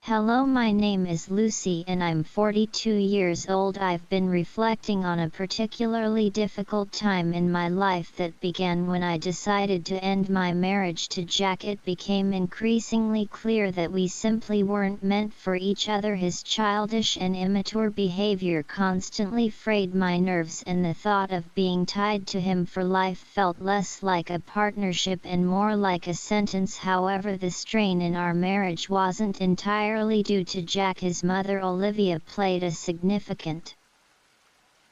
Hello, my name is Lucy and I'm 42 years old. I've been reflecting on a particularly difficult time in my life that began when I decided to end my marriage to Jack. It became increasingly clear that we simply weren't meant for each other. His childish and immature behavior constantly frayed my nerves, and the thought of being tied to him for life felt less like a partnership and more like a sentence. However, the strain in our marriage wasn't entirely due to Jack. His mother, Olivia, played a significant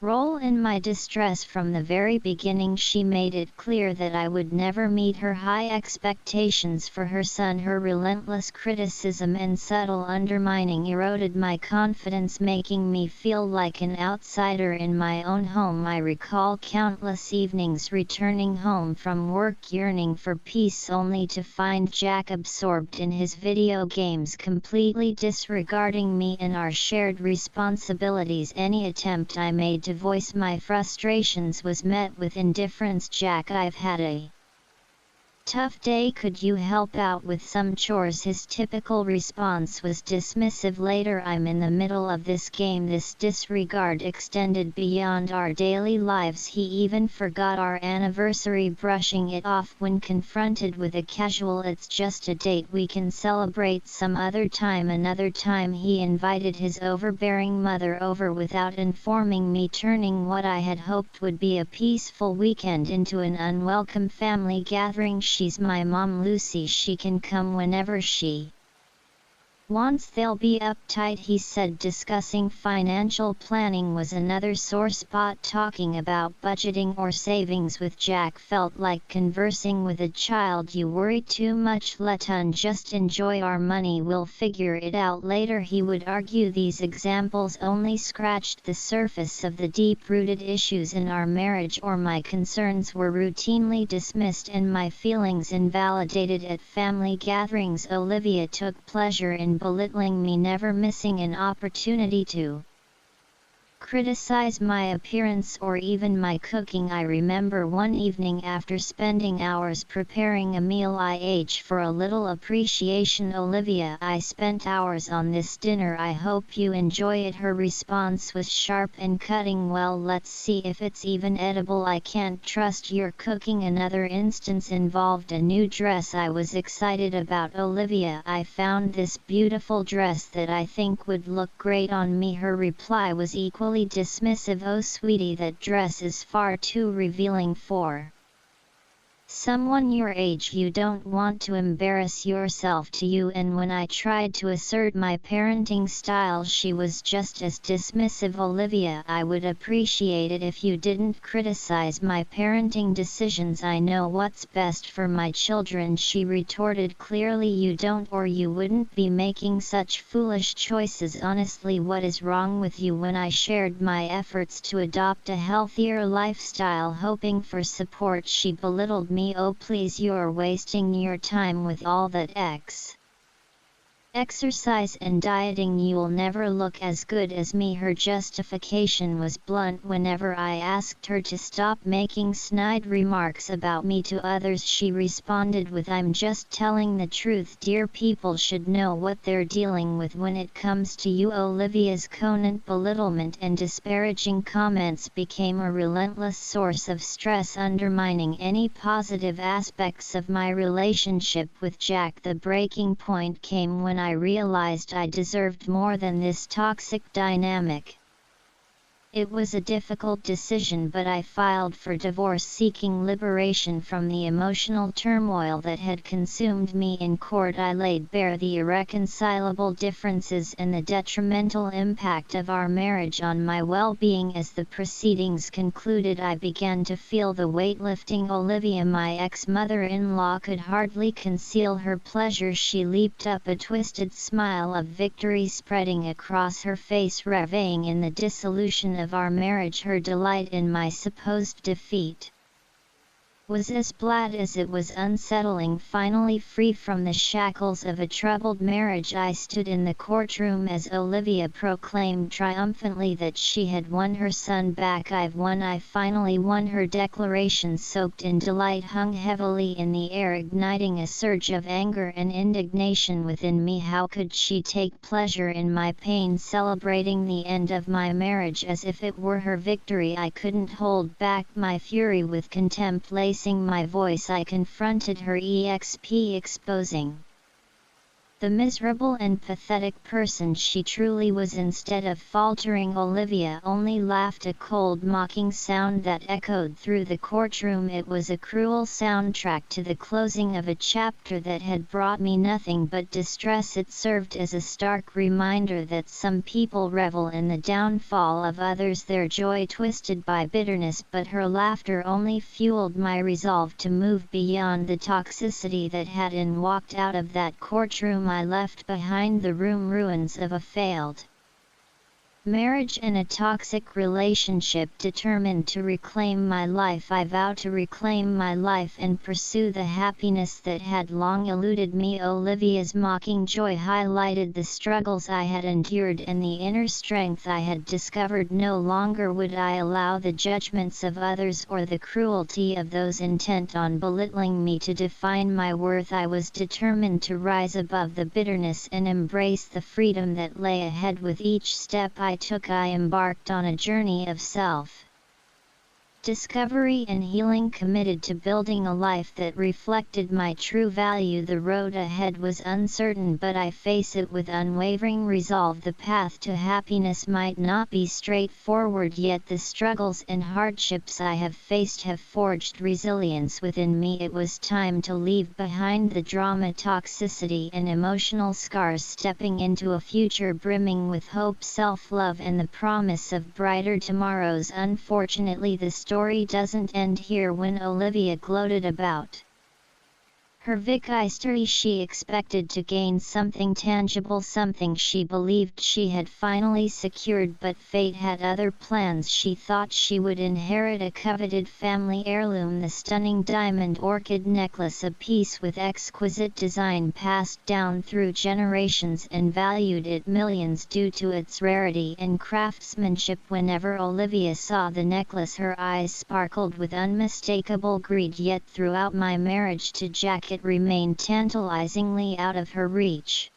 role in my distress from the very beginning. She made it clear that I would never meet her high expectations for her son. Her relentless criticism and subtle undermining eroded my confidence, making me feel like an outsider in my own home. I recall countless evenings returning home from work yearning for peace, only to find Jack absorbed in his video games, completely disregarding me and our shared responsibilities. Any attempt I made to voice my frustrations was met with indifference. Jack, I've had a tough day, could you help out with some chores? His typical response was dismissive. Later, I'm in the middle of this game. This disregard extended beyond our daily lives. He even forgot our anniversary, brushing it off when confronted with a casual "it's just a date, we can celebrate some other time." Another time he invited his overbearing mother over without informing me, turning what I had hoped would be a peaceful weekend into an unwelcome family gathering. "She's my mom, Lucy. She can come whenever she wants. They'll be uptight," he said. Discussing financial planning was another sore spot. Talking about budgeting or savings with Jack felt like conversing with a child. "You worry too much, Letun. Just enjoy our money. We'll figure it out later," he would argue. These examples only scratched the surface of the deep-rooted issues in our marriage, or my concerns were routinely dismissed and my feelings invalidated at family gatherings. Olivia took pleasure in belittling me, never missing an opportunity to criticize my appearance or even my cooking. I remember one evening, after spending hours preparing a meal I ate for a little appreciation, "Olivia, I spent hours on this dinner. I hope you enjoy it." Her response was sharp and cutting. "Well, let's see if it's even edible. I can't trust your cooking." Another instance involved a new dress I was excited about. "Olivia, I found this beautiful dress that I think would look great on me." Her reply was equally dismissive. "Oh sweetie, that dress is far too revealing for someone your age. You don't want to embarrass yourself, do you?" And when I tried to assert my parenting style, she was just as dismissive. "Olivia, I would appreciate it if you didn't criticize my parenting decisions. I know what's best for my children," she retorted. "Clearly you don't, or you wouldn't be making such foolish choices. Honestly, what is wrong with you?" When I shared my efforts to adopt a healthier lifestyle, hoping for support, she belittled me. "Oh please, you're wasting your time with all that exercise and dieting. You'll never look as good as me." Her justification was blunt. Whenever I asked her to stop making snide remarks about me to others, she responded with, "I'm just telling the truth. Dear people should know what they're dealing with when it comes to you." Olivia's constant belittlement and disparaging comments became a relentless source of stress, undermining any positive aspects of my relationship with Jack. The breaking point came when I realized I deserved more than this toxic dynamic. It was a difficult decision, but I filed for divorce, seeking liberation from the emotional turmoil that had consumed me. In court, I laid bare the irreconcilable differences and the detrimental impact of our marriage on my well-being. As the proceedings concluded, I began to feel the weight lifting. Olivia, my ex-mother-in-law, could hardly conceal her pleasure. She leaped up, a twisted smile of victory spreading across her face, reveling in the dissolution of our marriage, her delight in my supposed defeat was as glad as it was unsettling. Finally free from the shackles of a troubled marriage, I stood in the courtroom as Olivia proclaimed triumphantly that she had won her son back. I've won, I finally won. Her declaration, soaked in delight, hung heavily in the air, igniting a surge of anger and indignation within me. How could she take pleasure in my pain, celebrating the end of my marriage as if it were her victory? I couldn't hold back my fury. With contempt lacing my voice, I confronted her, exposing the miserable and pathetic person she truly was. Instead of faltering, Olivia only laughed, a cold, mocking sound that echoed through the courtroom. It was a cruel soundtrack to the closing of a chapter that had brought me nothing but distress. It served as a stark reminder that some people revel in the downfall of others, their joy twisted by bitterness, but her laughter only fueled my resolve to move beyond the toxicity that had walked out of that courtroom. I left behind the ruins of a failed marriage and a toxic relationship. Determined to reclaim my life, I vowed to reclaim my life and pursue the happiness that had long eluded me. Olivia's mocking joy highlighted the struggles I had endured and the inner strength I had discovered. No longer would I allow the judgments of others or the cruelty of those intent on belittling me to define my worth. I was determined to rise above the bitterness and embrace the freedom that lay ahead. With each step I took, I embarked on a journey of self-discovery and healing, committed to building a life that reflected my true value. The road ahead was uncertain, but I face it with unwavering resolve. The path to happiness might not be straightforward, yet the struggles and hardships I have faced have forged resilience within me. It was time to leave behind the drama, toxicity, and emotional scars, stepping into a future brimming with hope, self-love, and the promise of brighter tomorrows. Unfortunately, the story doesn't end here. When Olivia gloated about her victory, she expected to gain something tangible, something she believed she had finally secured, but fate had other plans. She thought she would inherit a coveted family heirloom, the stunning diamond orchid necklace, a piece with exquisite design passed down through generations and valued at millions due to its rarity and craftsmanship. Whenever Olivia saw the necklace, her eyes sparkled with unmistakable greed, yet throughout my marriage to Jack it remained tantalizingly out of her reach.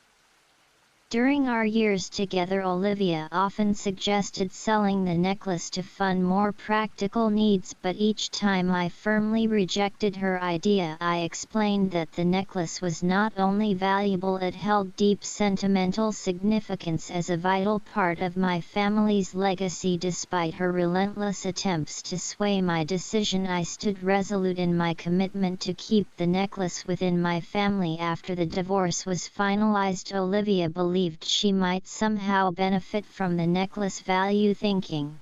During our years together, Olivia often suggested selling the necklace to fund more practical needs, but each time I firmly rejected her idea. I explained that the necklace was not only valuable, it held deep sentimental significance as a vital part of my family's legacy. Despite her relentless attempts to sway my decision, I stood resolute in my commitment to keep the necklace within my family. After the divorce was finalized, Olivia believed she might somehow benefit from the necklace value, thinking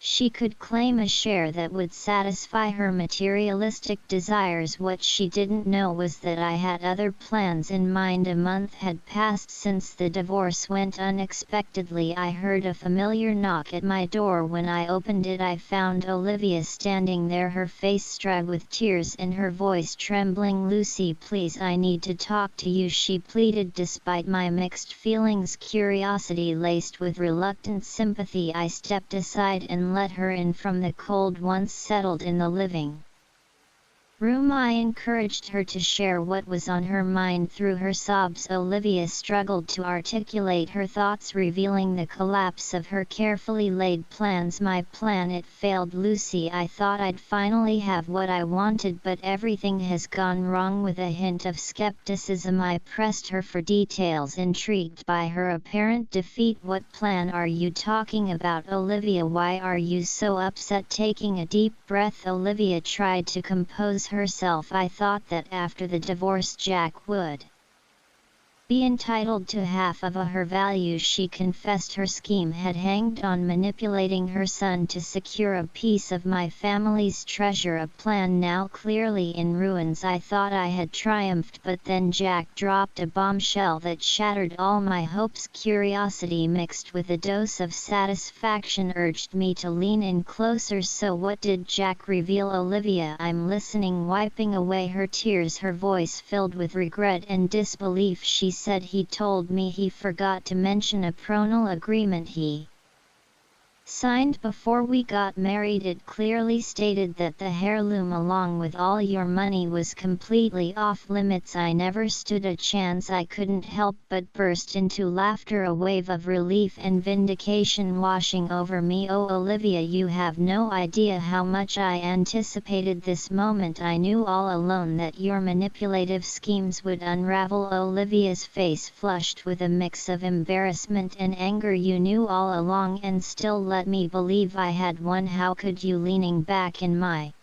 she could claim a share that would satisfy her materialistic desires. What she didn't know was that I had other plans in mind. A month had passed since the divorce went. Unexpectedly, I heard a familiar knock at my door. When I opened it, I found Olivia standing there, her face streaked with tears and her voice trembling. "Lucy, please, I need to talk to you," she pleaded. Despite my mixed feelings, curiosity laced with reluctant sympathy, I stepped aside and let her in. From the cold, once settled in the living room, I encouraged her to share what was on her mind. Through her sobs, Olivia struggled to articulate her thoughts, revealing the collapse of her carefully laid plans. "My plan, it failed, Lucy. I thought I'd finally have what I wanted, but everything has gone wrong." With a hint of skepticism, I pressed her for details, intrigued by her apparent defeat. "What plan are you talking about, Olivia? Why are you so upset?" Taking a deep breath, Olivia tried to compose herself. "I thought that after the divorce Jack would be entitled to half of her value. She confessed her scheme had hanged on manipulating her son to secure a piece of my family's treasure, a plan now clearly in ruins. I thought I had triumphed, but then Jack dropped a bombshell that shattered all my hopes. Curiosity mixed with a dose of satisfaction urged me to lean in closer. So what did Jack reveal, Olivia? I'm listening, wiping away her tears, her voice filled with regret and disbelief. She said he told me he forgot to mention a prenuptial agreement he signed before we got married. It clearly stated that the heirloom along with all your money was completely off limits. I never stood a chance. I couldn't help but burst into laughter, a wave of relief and vindication washing over me. Oh Olivia, you have no idea how much I anticipated this moment. I knew all alone that your manipulative schemes would unravel. Olivia's face flushed with a mix of embarrassment and anger. You knew all along and still let me believe I had won. How could you? Leaning back in my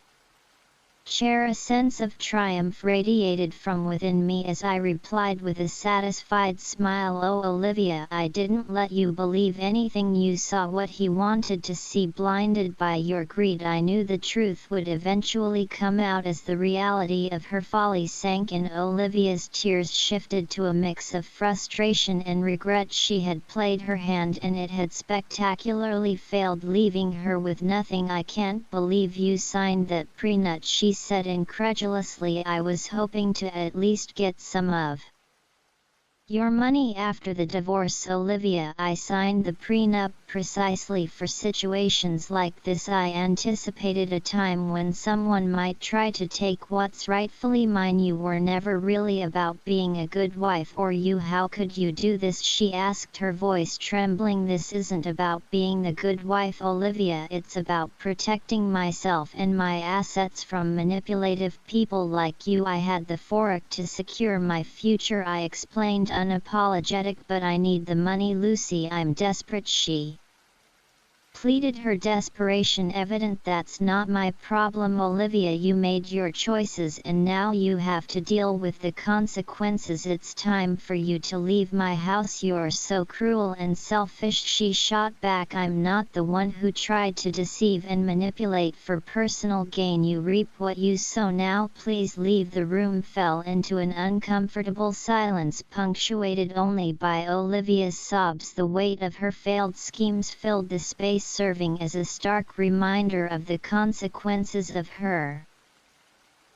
chair, a sense of triumph radiated from within me as I replied with a satisfied smile, oh Olivia, I didn't let you believe anything. You saw what he wanted to see. Blinded by your greed, I knew the truth would eventually come out as the reality of her folly sank in. Olivia's tears shifted to a mix of frustration and regret. She had played her hand and it had spectacularly failed, leaving her with nothing. I can't believe you signed that prenup, she said incredulously. I was hoping to at least get some of your money after the divorce. Olivia, I signed the prenup precisely for situations like this. I anticipated a time when someone might try to take what's rightfully mine. You were never really about being a good wife, or you. How could you do this? She asked, her voice trembling. This isn't about being the good wife, Olivia. It's about protecting myself and my assets from manipulative people like you. I had the fork to secure my future, I explained, unapologetic. But I need the money, Lucy. I'm desperate, she pleaded, her desperation evident. That's not my problem, Olivia. You made your choices and now you have to deal with the consequences. It's time for you to leave my house. You're so cruel and selfish, she shot back. I'm not the one who tried to deceive and manipulate for personal gain. You reap what you sow. Now please leave the room. Fell into an uncomfortable silence punctuated only by Olivia's sobs. The weight of her failed schemes filled the space, serving as a stark reminder of the consequences of her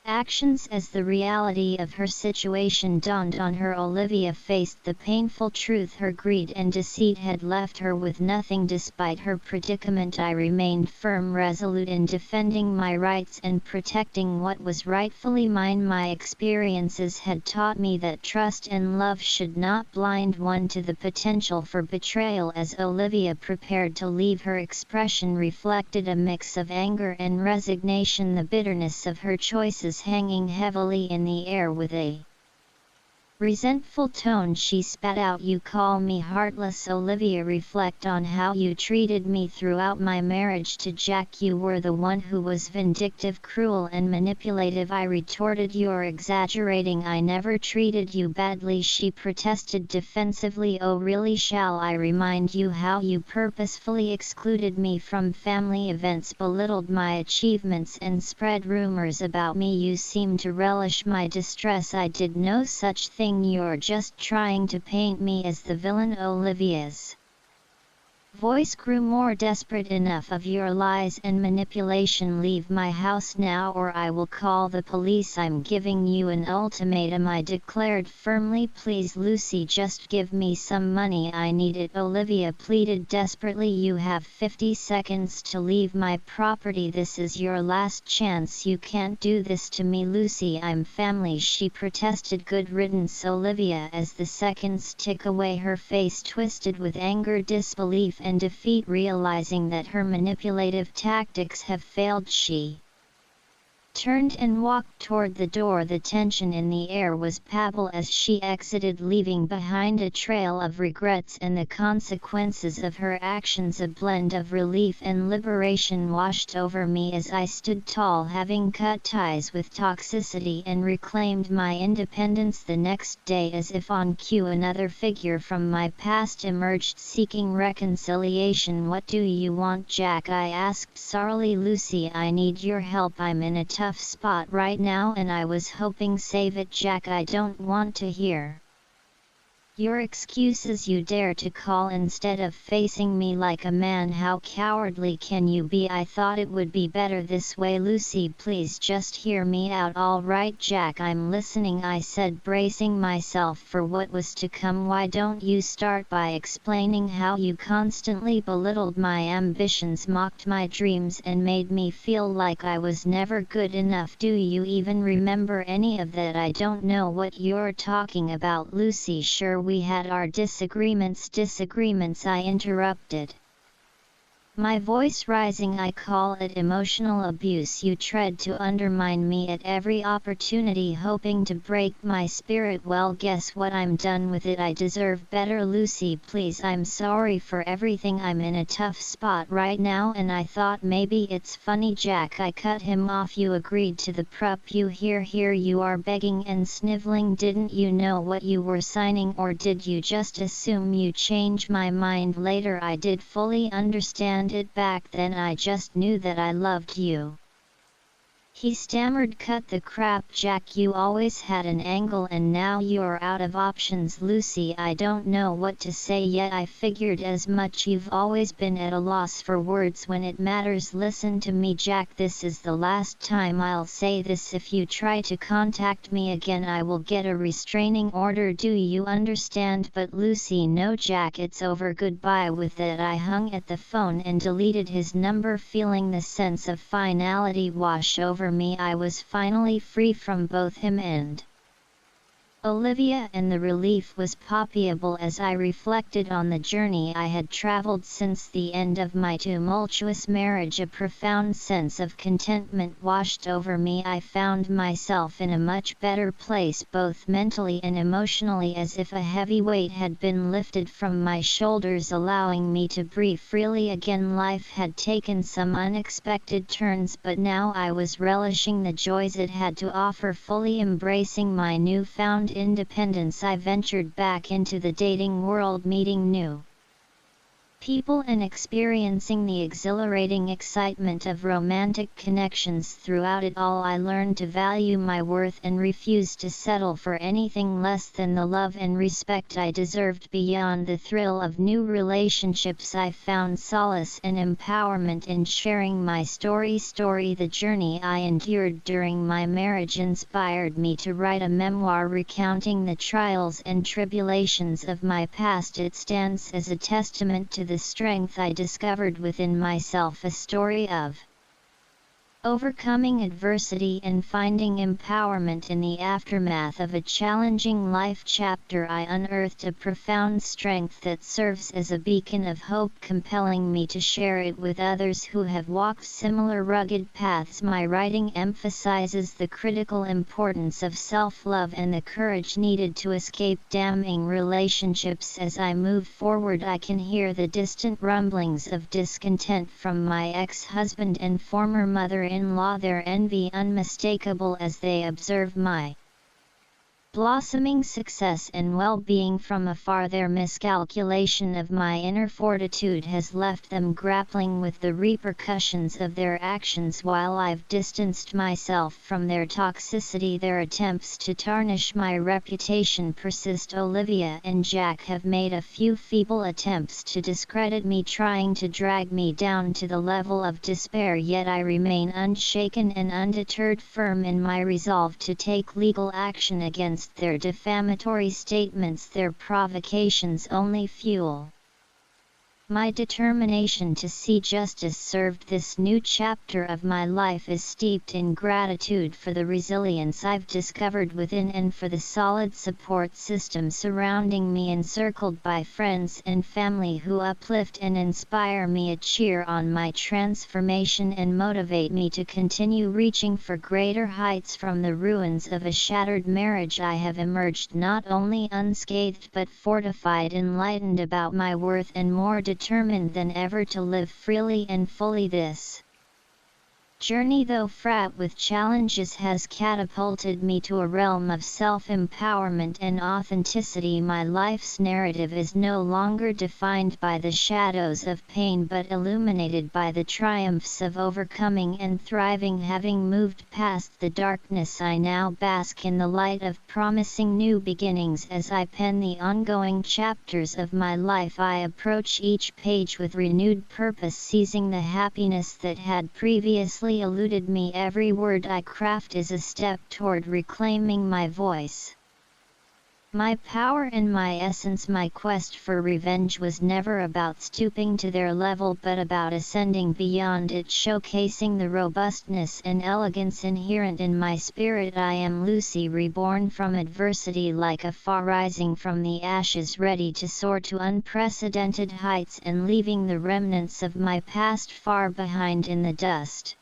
actions. As the reality of her situation dawned on her, Olivia faced the painful truth. Her greed and deceit had left her with nothing. Despite her predicament, I remained firm, resolute in defending my rights and protecting what was rightfully mine. My experiences had taught me that trust and love should not blind one to the potential for betrayal. As Olivia prepared to leave, her expression reflected a mix of anger and resignation, the bitterness of her choices hanging heavily in the air. With a resentful tone she spat out, you call me heartless, Olivia? Reflect on how you treated me throughout my marriage to Jack. You were the one who was vindictive, cruel and manipulative, I retorted. You're exaggerating. I never treated you badly, she protested defensively. Oh really? Shall I remind you how you purposefully excluded me from family events, belittled my achievements and spread rumors about me? You seem to relish my distress. I did no such thing. You're just trying to paint me as the villain. Olivia's voice grew more desperate. Enough of your lies and manipulation. Leave my house now or I will call the police. I'm giving you an ultimatum, I declared firmly. Please Lucy, just give me some money. I need it, Olivia pleaded desperately. You have 50 seconds to leave my property. This is your last chance. You can't do this to me, Lucy. I'm family, she protested. Good riddance, Olivia. As the seconds tick away, her face twisted with anger, disbelief and defeat. Realizing that her manipulative tactics have failed, she turned and walked toward the door. The tension in the air was palpable as she exited, leaving behind a trail of regrets and the consequences of her actions. A blend of relief and liberation washed over me as I stood tall, having cut ties with toxicity and reclaimed my independence. The next day, as if on cue, another figure from my past emerged, seeking reconciliation. "What do you want, Jack?" I asked sourly. "Lucy, I need your help. I'm in a tough spot right now and I was hoping." "Save it, Jack. I don't want to hear your excuses. You dare to call instead of facing me like a man. How cowardly can you be? I thought it would be better this way." "Lucy, please just hear me out." "All right, Jack, I'm listening," I said, bracing myself for what was to come. "Why don't you start by explaining how you constantly belittled my ambitions, mocked my dreams, and made me feel like I was never good enough? Do you even remember any of that?" "I don't know what you're talking about, Lucy." "Sure, we had our disagreements." "Disagreements?" I interrupted, my voice rising. "I call it emotional abuse. You tried to undermine me at every opportunity, hoping to break my spirit. Well, guess what? I'm done with it. I deserve better." "Lucy, please, I'm sorry for everything. I'm in a tough spot right now and I thought maybe it's funny." "Jack," I cut him off, "you agreed to the prep. Here you are begging and sniveling. Didn't you know what you were signing, or did you just assume you change my mind later?" "I did fully understand it back then. I just knew that I loved you," he stammered. "Cut the crap, Jack. You always had an angle and now you're out of options." "Lucy, I don't know what to say yet." "I figured as much. You've always been at a loss for words when it matters. Listen to me, Jack. This is the last time I'll say this. If you try to contact me again, I will get a restraining order. Do you understand?" "But Lucy, no, Jack, it's over. Goodbye." With that, I hung at the phone and deleted his number, feeling the sense of finality wash over me. I was finally free from both him and Olivia, and the relief was palpable as I reflected on the journey I had traveled since the end of my tumultuous marriage. A profound sense of contentment washed over me. I found myself in a much better place, both mentally and emotionally, as if a heavy weight had been lifted from my shoulders, allowing me to breathe freely again. Life had taken some unexpected turns, but now I was relishing the joys it had to offer, fully embracing my newfound independence. I ventured back into the dating world, meeting new people and experiencing the exhilarating excitement of romantic connections. Throughout it all, I learned to value my worth and refused to settle for anything less than the love and respect I deserved. Beyond the thrill of new relationships, I found solace and empowerment in sharing my story. The journey I endured during my marriage inspired me to write a memoir recounting the trials and tribulations of my past. It stands as a testament to the strength I discovered within myself, a story of overcoming adversity and finding empowerment in the aftermath of a challenging life chapter. I unearthed a profound strength that serves as a beacon of hope, compelling me to share it with others who have walked similar rugged paths. My writing emphasizes the critical importance of self-love and the courage needed to escape damning relationships. As I move forward, I can hear the distant rumblings of discontent from my ex-husband and former mother-in-law, their envy unmistakable as they observe my blossoming success and well-being from afar. Their miscalculation of my inner fortitude has left them grappling with the repercussions of their actions. While I've distanced myself from their toxicity, their attempts to tarnish my reputation persist. Olivia and Jack have made a few feeble attempts to discredit me, trying to drag me down to the level of despair, yet I remain unshaken and undeterred, firm in my resolve to take legal action against their defamatory statements. Their provocations only fuel My determination to see justice served this new chapter of my life is steeped in gratitude for the resilience I've discovered within and for the solid support system surrounding me, encircled by friends and family who uplift and inspire me, a cheer on my transformation and motivate me to continue reaching for greater heights. From the ruins of a shattered marriage I have emerged not only unscathed but fortified, enlightened about my worth, and more determined than ever to live freely and fully. This journey, though fraught with challenges, has catapulted me to a realm of self-empowerment and authenticity. My life's narrative is no longer defined by the shadows of pain but illuminated by the triumphs of overcoming and thriving. Having moved past the darkness, I now bask in the light of promising new beginnings. As I pen the ongoing chapters of my life, I approach each page with renewed purpose, seizing the happiness that had previously eluded me. Every word I craft is a step toward reclaiming my voice, my power and my essence. My quest for revenge was never about stooping to their level but about ascending beyond it, showcasing the robustness and elegance inherent in my spirit. I am Lucy, reborn from adversity like a far rising from the ashes, ready to soar to unprecedented heights and leaving the remnants of my past far behind in the dust.